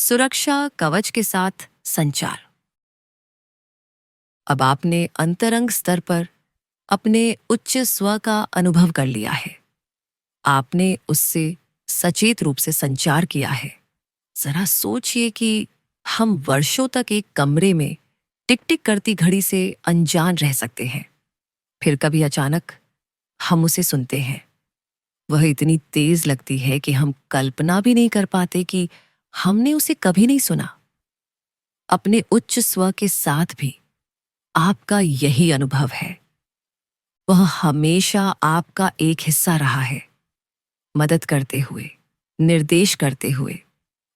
सुरक्षा कवच के साथ संचार। अब आपने अंतरंग स्तर पर अपने उच्च स्व का अनुभव कर लिया है। आपने उससे सचेत रूप से संचार किया है। जरा सोचिए कि हम वर्षों तक एक कमरे में टिक टिक करती घड़ी से अनजान रह सकते हैं। फिर कभी अचानक हम उसे सुनते हैं। वह इतनी तेज लगती है कि हम कल्पना भी नहीं कर पाते कि हमने उसे कभी नहीं सुना। अपने उच्च स्व के साथ भी आपका यही अनुभव है। वह हमेशा आपका एक हिस्सा रहा है, मदद करते हुए, निर्देश करते हुए,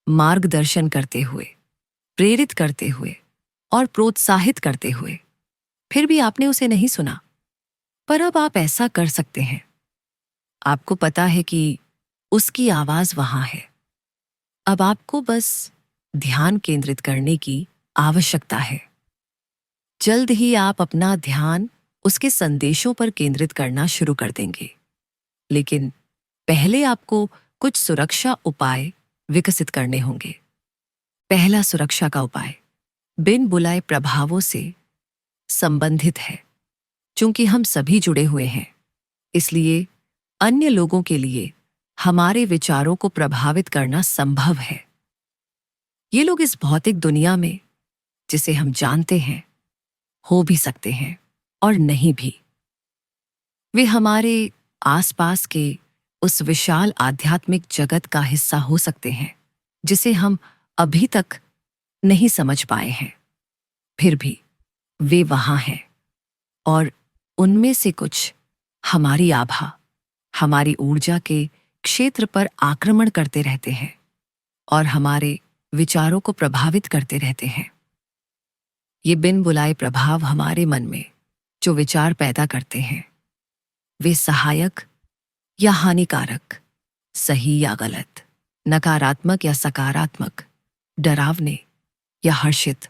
मार्गदर्शन करते हुए, प्रेरित करते हुए और प्रोत्साहित करते हुए। फिर भी आपने उसे नहीं सुना। पर अब आप ऐसा कर सकते हैं। आपको पता है कि उसकी आवाज वहां है। अब आपको बस ध्यान केंद्रित करने की आवश्यकता है। जल्द ही आप अपना ध्यान उसके संदेशों पर केंद्रित करना शुरू कर देंगे। लेकिन पहले आपको कुछ सुरक्षा उपाय विकसित करने होंगे। पहला सुरक्षा का उपाय बिन बुलाए प्रभावों से संबंधित है। चूंकि हम सभी जुड़े हुए हैं, इसलिए अन्य लोगों के लिए हमारे विचारों को प्रभावित करना संभव है। ये लोग इस भौतिक दुनिया में, जिसे हम जानते हैं, हो भी सकते हैं और नहीं भी। वे हमारे आसपास के उस विशाल आध्यात्मिक जगत का हिस्सा हो सकते हैं जिसे हम अभी तक नहीं समझ पाए हैं। फिर भी वे वहां हैं और उनमें से कुछ हमारी आभा, हमारी ऊर्जा के क्षेत्र पर आक्रमण करते रहते हैं और हमारे विचारों को प्रभावित करते रहते हैं। ये बिन बुलाए प्रभाव हमारे मन में जो विचार पैदा करते हैं, वे सहायक या हानिकारक, सही या गलत, नकारात्मक या सकारात्मक, डरावने या हर्षित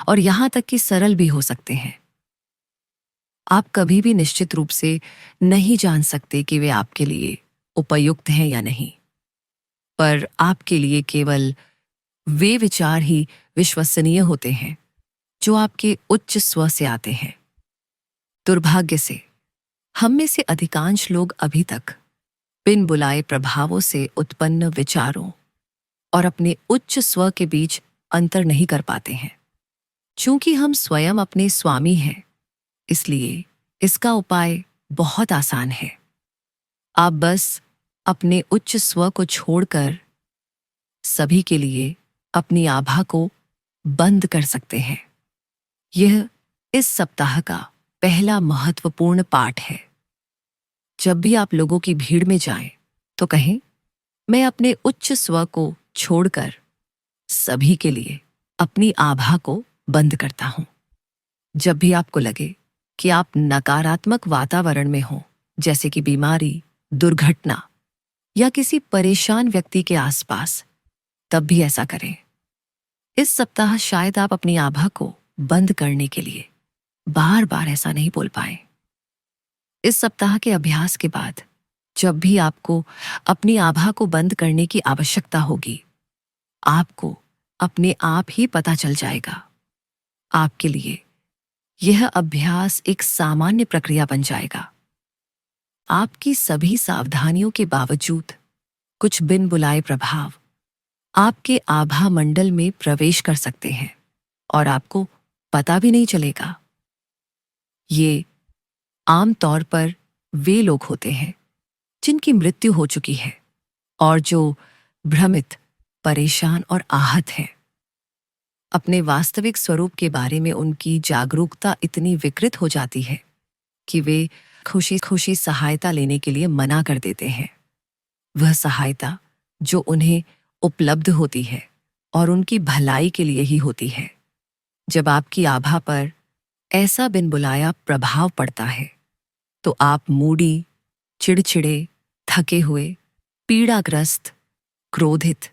और यहां तक कि सरल भी हो सकते हैं। आप कभी भी निश्चित रूप से नहीं जान सकते कि वे आपके लिए उपयुक्त हैं या नहीं, पर आपके लिए केवल वे विचार ही विश्वसनीय होते हैं जो आपके उच्च स्व से आते हैं। दुर्भाग्य से हम में से अधिकांश लोग अभी तक बिन बुलाए प्रभावों से उत्पन्न विचारों और अपने उच्च स्व के बीच अंतर नहीं कर पाते हैं। चूंकि हम स्वयं अपने स्वामी हैं, इसलिए इसका उपाय बहुत आसान है। आप बस अपने उच्च स्व को छोड़कर सभी के लिए अपनी आभा को बंद कर सकते हैं। यह इस सप्ताह का पहला महत्वपूर्ण पाठ है। जब भी आप लोगों की भीड़ में जाएं, तो कहें, मैं अपने उच्च स्व को छोड़कर सभी के लिए अपनी आभा को बंद करता हूं। जब भी आपको लगे कि आप नकारात्मक वातावरण में हो, जैसे कि बीमारी, दुर्घटना या किसी परेशान व्यक्ति के आसपास, तब भी ऐसा करें। इस सप्ताह शायद आप अपनी आभा को बंद करने के लिए बार बार ऐसा नहीं बोल पाए। इस सप्ताह के अभ्यास के बाद जब भी आपको अपनी आभा को बंद करने की आवश्यकता होगी, आपको अपने आप ही पता चल जाएगा। आपके लिए यह अभ्यास एक सामान्य प्रक्रिया बन जाएगा। आपकी सभी सावधानियों के बावजूद कुछ बिन बुलाए प्रभाव आपके आभा मंडल में प्रवेश कर सकते हैं और आपको पता भी नहीं चलेगा। ये आम तौर पर वे लोग होते हैं जिनकी मृत्यु हो चुकी है और जो भ्रमित, परेशान और आहत हैं। अपने वास्तविक स्वरूप के बारे में उनकी जागरूकता इतनी विकृत हो जाती है कि वे खुशी खुशी सहायता लेने के लिए मना कर देते हैं। वह सहायता जो उन्हें उपलब्ध होती है और उनकी भलाई के लिए ही होती है। जब आपकी आभा पर ऐसा बिन बुलाया प्रभाव पड़ता है, तो आप मूडी, चिड़चिड़े, थके हुए, पीड़ाग्रस्त, क्रोधित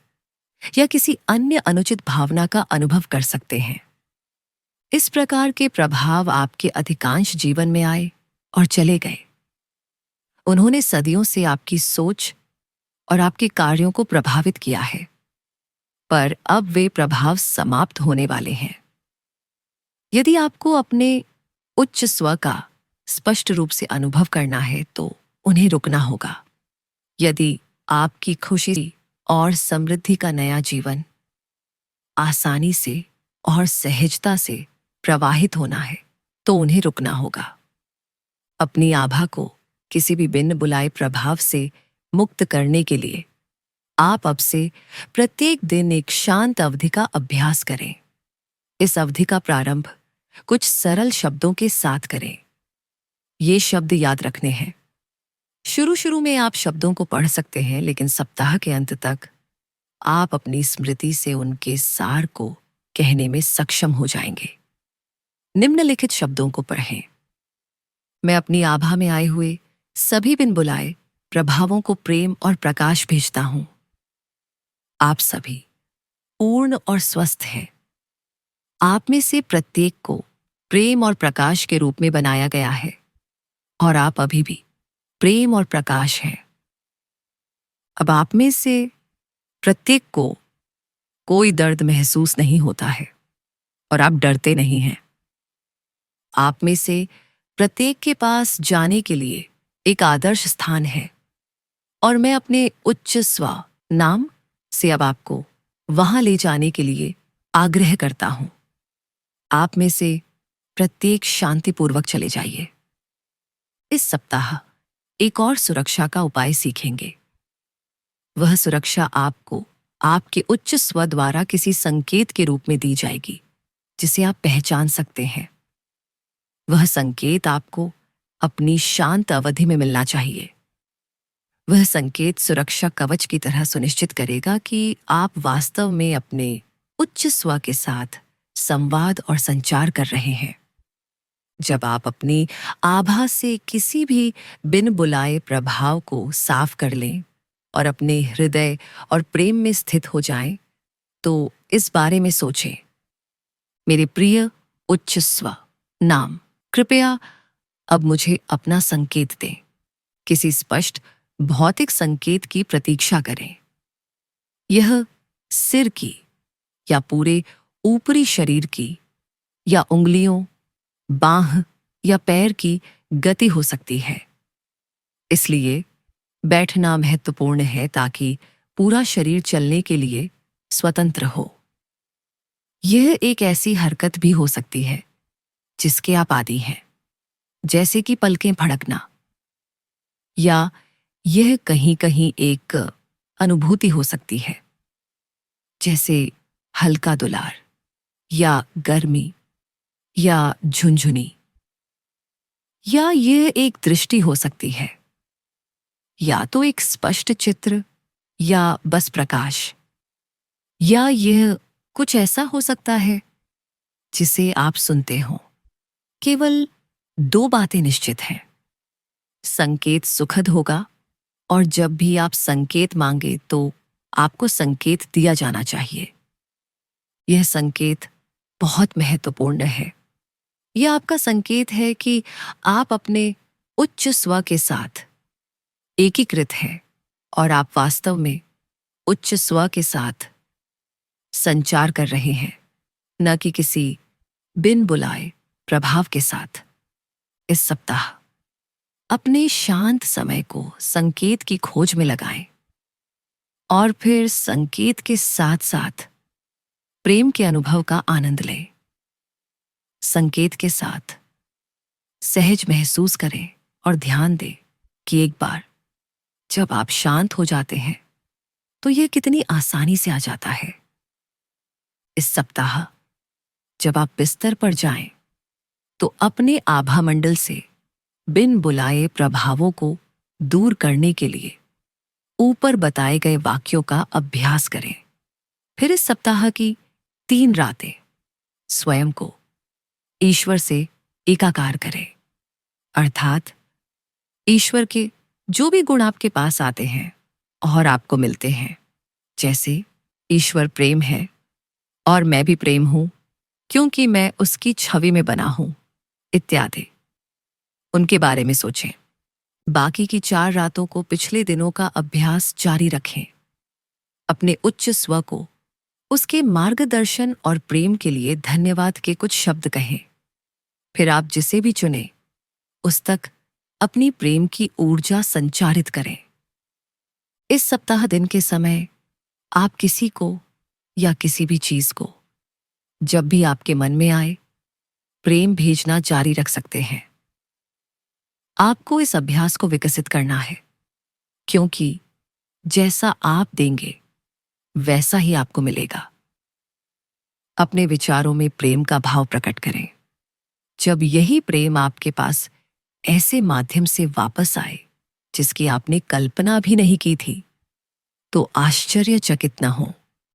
या किसी अन्य अनुचित भावना का अनुभव कर सकते हैं। इस प्रकार के प्रभाव आपके अधिकांश जीवन में आए और चले गए। उन्होंने सदियों से आपकी सोच और आपके कार्यों को प्रभावित किया है। पर अब वे प्रभाव समाप्त होने वाले हैं। यदि आपको अपने उच्च स्व का स्पष्ट रूप से अनुभव करना है तो उन्हें रुकना होगा। यदि आपकी खुशी और समृद्धि का नया जीवन आसानी से और सहजता से प्रवाहित होना है तो उन्हें रुकना होगा। अपनी आभा को किसी भी बिन बुलाए प्रभाव से मुक्त करने के लिए आप अब से प्रत्येक दिन एक शांत अवधि का अभ्यास करें। इस अवधि का प्रारंभ कुछ सरल शब्दों के साथ करें। ये शब्द याद रखने हैं। शुरू में आप शब्दों को पढ़ सकते हैं, लेकिन सप्ताह के अंत तक आप अपनी स्मृति से उनके सार को कहने में सक्षम हो जाएंगे। निम्नलिखित शब्दों को पढ़ें। मैं अपनी आभा में आए हुए सभी बिन बुलाए प्रभावों को प्रेम और प्रकाश भेजता हूं। आप सभी पूर्ण और स्वस्थ हैं। आप में से प्रत्येक को प्रेम और प्रकाश के रूप में बनाया गया है और आप अभी भी प्रेम और प्रकाश हैं। अब आप में से प्रत्येक को कोई दर्द महसूस नहीं होता है और आप डरते नहीं हैं। आप में से प्रत्येक के पास जाने के लिए एक आदर्श स्थान है और मैं अपने उच्च स्व नाम से अब आपको वहां ले जाने के लिए आग्रह करता हूं। आप में से प्रत्येक शांतिपूर्वक चले जाइए। इस सप्ताह एक और सुरक्षा का उपाय सीखेंगे। वह सुरक्षा आपको आपके उच्च स्व द्वारा किसी संकेत के रूप में दी जाएगी जिसे आप पहचान सकते हैं। वह संकेत आपको अपनी शांत अवधि में मिलना चाहिए। वह संकेत सुरक्षा कवच की तरह सुनिश्चित करेगा कि आप वास्तव में अपने उच्च स्व के साथ संवाद और संचार कर रहे हैं। जब आप अपनी आभा से किसी भी बिन बुलाए प्रभाव को साफ कर लें और अपने हृदय और प्रेम में स्थित हो जाएं, तो इस बारे में सोचें। मेरे प्रिय उच्च स्व नाम, कृपया अब मुझे अपना संकेत दें। किसी स्पष्ट भौतिक संकेत की प्रतीक्षा करें। यह सिर की या पूरे ऊपरी शरीर की या उंगलियों, बांह या पैर की गति हो सकती है। इसलिए बैठना महत्वपूर्ण है ताकि पूरा शरीर चलने के लिए स्वतंत्र हो। यह एक ऐसी हरकत भी हो सकती है जिसके आप आदी हैं, जैसे कि पलकें फड़कना, या यह कहीं कहीं एक अनुभूति हो सकती है जैसे हल्का दुलार या गर्मी या झुंझुनी, या यह एक दृष्टि हो सकती है, या तो एक स्पष्ट चित्र या बस प्रकाश, या यह कुछ ऐसा हो सकता है जिसे आप सुनते हो। केवल दो बातें निश्चित हैं। संकेत सुखद होगा और जब भी आप संकेत मांगे तो आपको संकेत दिया जाना चाहिए। यह संकेत बहुत महत्वपूर्ण है। यह आपका संकेत है कि आप अपने उच्च स्व के साथ एकीकृत हैं और आप वास्तव में उच्च स्व के साथ संचार कर रहे हैं, न कि किसी बिन बुलाए प्रभाव के साथ। इस सप्ताह अपने शांत समय को संकेत की खोज में लगाएं और फिर संकेत के साथ साथ प्रेम के अनुभव का आनंद लें। संकेत के साथ सहज महसूस करें और ध्यान दें कि एक बार जब आप शांत हो जाते हैं तो यह कितनी आसानी से आ जाता है। इस सप्ताह जब आप बिस्तर पर जाएं तो अपने आभा मंडल से बिन बुलाए प्रभावों को दूर करने के लिए ऊपर बताए गए वाक्यों का अभ्यास करें। फिर इस सप्ताह की 3 रातें स्वयं को ईश्वर से एकाकार करें, अर्थात ईश्वर के जो भी गुण आपके पास आते हैं और आपको मिलते हैं, जैसे ईश्वर प्रेम है और मैं भी प्रेम हूं क्योंकि मैं उसकी छवि में बना हूं, इत्यादि, उनके बारे में सोचें। बाकी की 4 रातों को पिछले दिनों का अभ्यास जारी रखें। अपने उच्च स्व को उसके मार्गदर्शन और प्रेम के लिए धन्यवाद के कुछ शब्द कहें। फिर आप जिसे भी चुने उस तक अपनी प्रेम की ऊर्जा संचारित करें। इस सप्ताह दिन के समय आप किसी को या किसी भी चीज को जब भी आपके मन में आए प्रेम भेजना जारी रख सकते हैं। आपको इस अभ्यास को विकसित करना है, क्योंकि जैसा आप देंगे वैसा ही आपको मिलेगा। अपने विचारों में प्रेम का भाव प्रकट करें। जब यही प्रेम आपके पास ऐसे माध्यम से वापस आए जिसकी आपने कल्पना भी नहीं की थी, तो आश्चर्यचकित न हो।